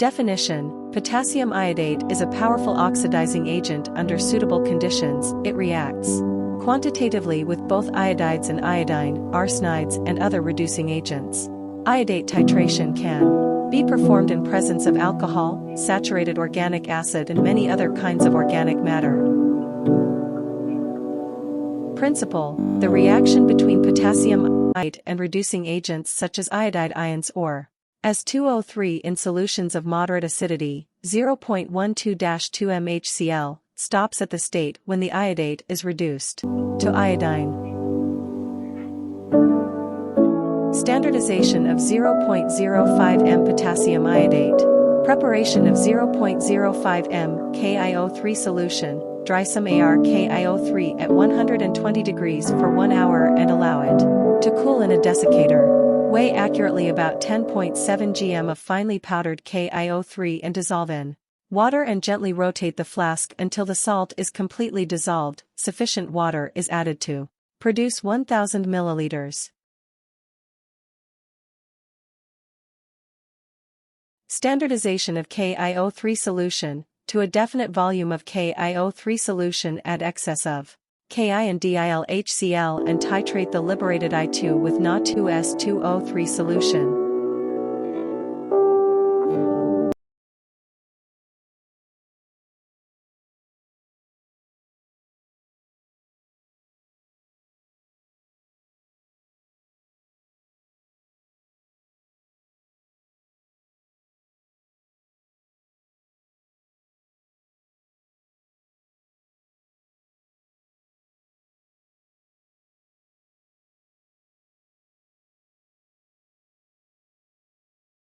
Definition: potassium iodate is a powerful oxidizing agent under suitable conditions. It reacts quantitatively with both iodides and iodine, arsenides, and other reducing agents. Iodate titration can be performed in presence of alcohol, saturated organic acid, and many other kinds of organic matter. Principle: the reaction between potassium iodate and reducing agents such as iodide ions or S2O3 in solutions of moderate acidity, 0.12-2 mHCl, stops at the state when the iodate is reduced to iodine. Standardization of 0.05 m potassium iodate. Preparation of 0.05 m KiO3 solution. Dry some ArKiO3 at 120 degrees for 1 hour and allow it to cool in a desiccator. Weigh accurately about 10.7 gm of finely powdered KiO3 and dissolve in water and gently rotate the flask until the salt is completely dissolved. Sufficient water is added to produce 1000 milliliters. Standardization of KiO3 solution. To a definite volume of KiO3 solution add excess of Ki and DIL HCl and titrate the liberated I2 with Na2S2O3 solution.